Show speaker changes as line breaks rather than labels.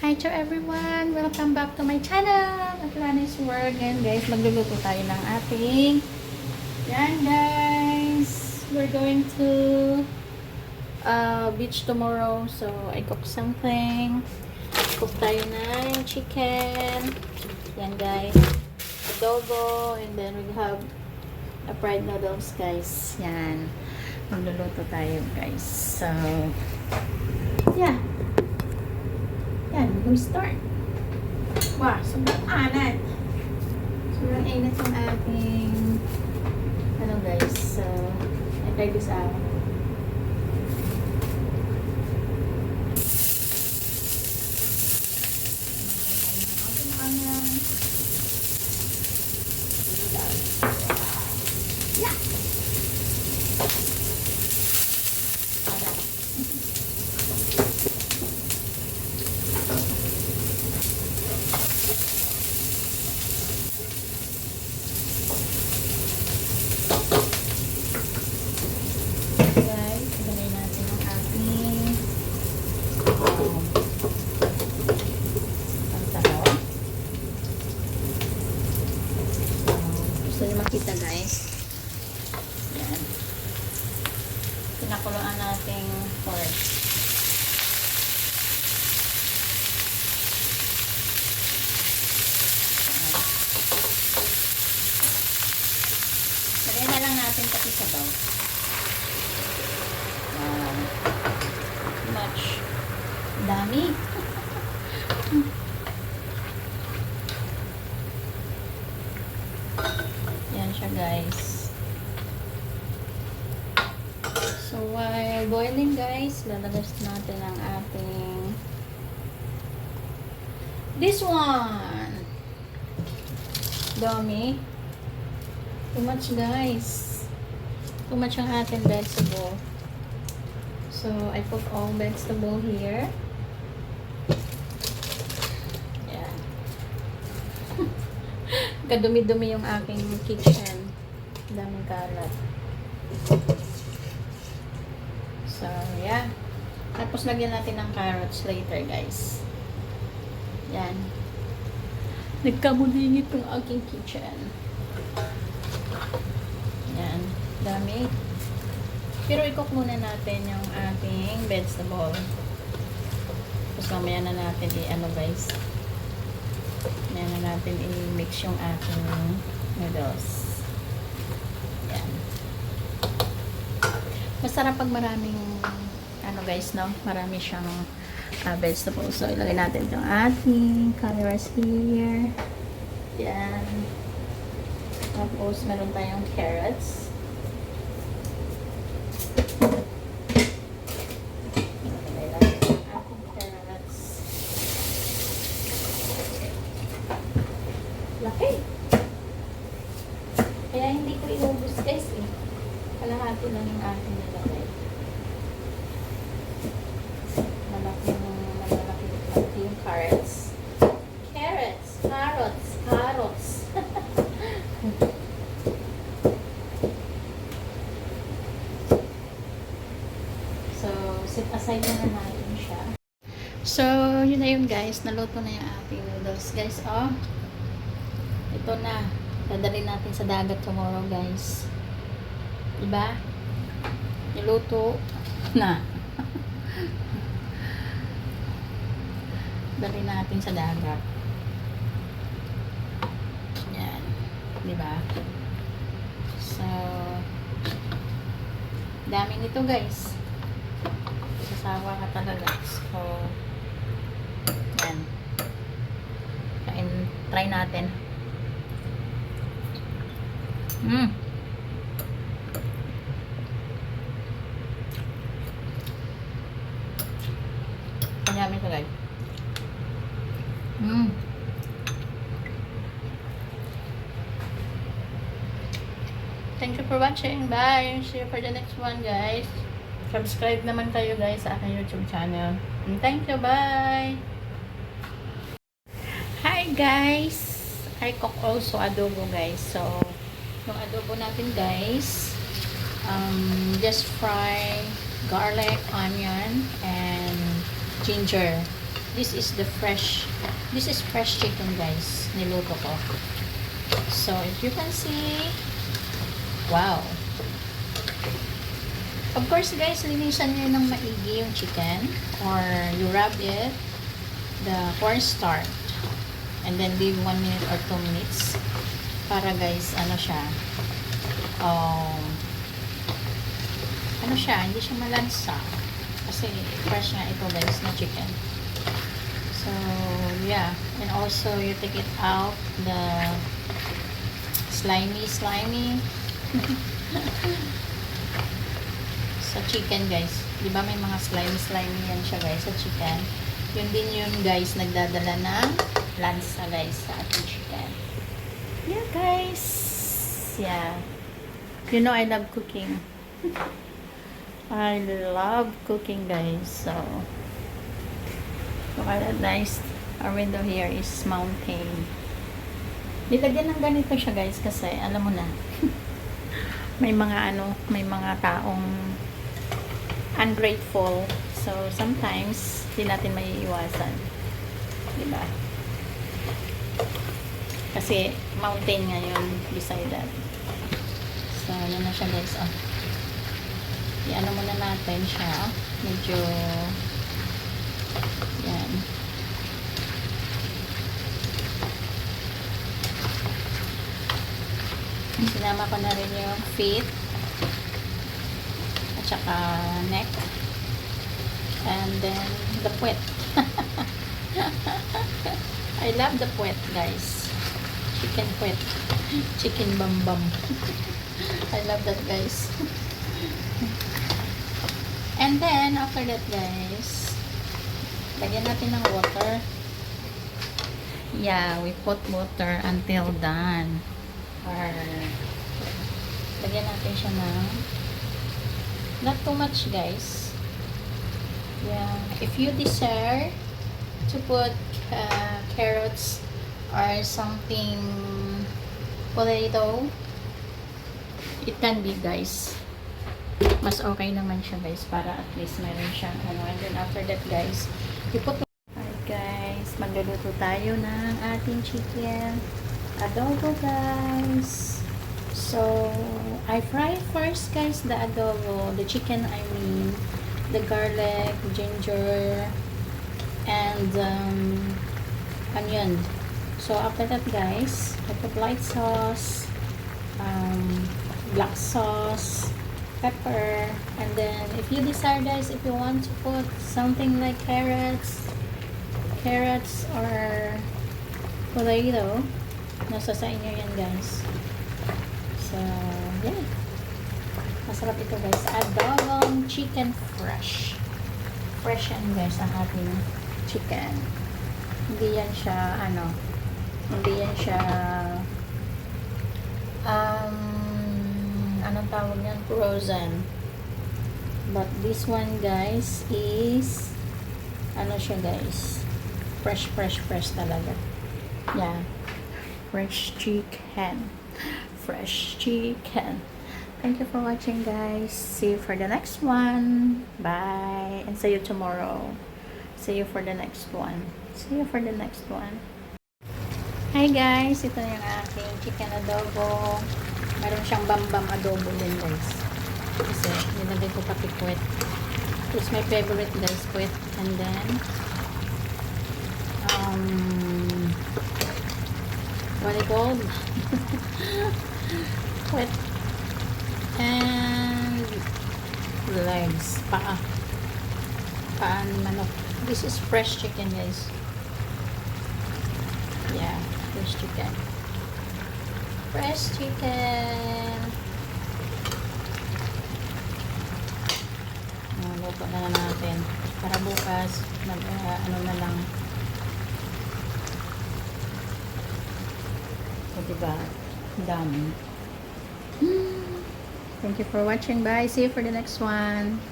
Hi to everyone! Welcome back to my channel! Atlantis World. Again guys, magluluto tayo ng ating yan guys! We're going to beach tomorrow. So, I cook something. Cook tayo ng chicken. Yan guys. Adobo. And then we have a fried noodles guys. Yan. Magluluto tayo guys. So, yeah. Yan, we start. Wow, sobrang anat. Sobrang init yung ating ano guys. So, I try this out. Yeah. Makita guys. Yan. Pinakuluan nating pork. Lagyan na lang natin pati sabaw. Much. Dami. Yan siya guys. So while boiling guys, lalagay natin ang ating this one. Dami. Too much guys. Too much ang ating vegetable. So I put all vegetable here. Kadumi-dumi yung aking kitchen. Daming kalat. So, yeah. Tapos lagyan natin ng carrots later, guys. Yan. Nagkamulingit yung aking kitchen. Yan. Dami. Pero i-cook muna natin yung ating vegetable. Tapos mamaya na natin i-ano, guys. Yan na natin i-mix yung ating noodles. Yan. Masarap pag maraming ano guys, no? Marami siyang vegetables. So, ilagay natin yung ating colors here. Yan. Tapos, meron tayong carrots. Laki. Kaya hindi ko inubos guys eh. Kalahati lang yung ating nilagay. Malaki yung carrots. Carrots. So, set aside na natin siya. So, yun na yun guys. Naluto na yung ating noodles guys. Oh. Ito na. Dadalhin natin sa dagat tomorrow, guys. Diba? Niluto na. Dalhin natin sa dagat. Yan. Diba? So, dami nito, guys. Sasawa ka talaga. So, yan. Try natin. Kanyami ito guys. Thank you for watching. Bye. See you for the next one guys. Subscribe naman kayo guys sa aking YouTube channel. And thank you. Bye. Hi guys. I cook also adobo guys. So yung adobo natin guys, just fry garlic, onion, and ginger. this is fresh chicken, guys. Niluto ko. So, if you can see, wow. Of course, guys, linisan nyo ng maigi yung chicken, or you rub it, the cornstarch, and then leave 1 minute or 2 minutes para, guys, ano siya, hindi siya malansa kasi fresh nga ito, guys, na chicken. So, yeah, and also you take it out the slimy sa chicken, guys. Di ba may mga slimy yan siya, guys, sa chicken. Yun din yun, guys, nagdadala ng lansa, guys, sa ating chicken. Yeah, guys. Yeah. You know, I love cooking. I love cooking, guys. So, look at that, nice. Our window here is mountain. Nilagyan ng ganito siya, guys, kasi alam mo na, may mga taong ungrateful. So, sometimes, di natin may iwasan. Diba? Kasi, mountain ngayon beside that. So, ano na siya, guys, oh. I-ano muna natin siya. Medyo, yan. Sinama ko na rin yung feet at saka neck and then the puwet. I love the puwet, guys. Chicken puwet. Chicken bambam. I love that, guys. And then after that, guys, lagyan natin ng water. Yeah, we put water until done. Or lagyan natin siya ng not too much, guys. Yeah, if you desire to put carrots or something, potato, it can be, guys. Mas okay naman siya, guys, para at least meron siyang ano. And then after that, guys, you put. Alright, guys, magluluto tayo ng ating chicken adobo, guys. So, I fry first, guys, the adobo, the chicken, I mean, the garlic, ginger, and onion. So, after that, guys, I put light sauce, black sauce, pepper, and then if you desire, guys, if you want to put something like carrots or potato, nasa sa inyo yan, guys. So, yeah. Masarap ito, guys. Adobong chicken fresh. Fresh yan, guys, ang ating chicken. Hindi yan siya, anong tawag yan? Frozen. But this one, guys, is siya, guys. Fresh talaga. Yeah. Fresh chicken. Thank you for watching, guys. See you for the next one. Bye. And see you tomorrow. See you for the next one. Hi, guys. Ito na yung aking chicken adobo. Meron siyang bambam adobo din, guys. Kasi nilagay ko pati puwet. It's my favorite, guys, puwet. And then what it called? Puwet and legs, paa ni manok. This is fresh chicken, guys. Yeah, fresh chicken. Luto na natin para bukas na lang. So, diba? Dami. Thank you for watching. Bye. See you for the next one.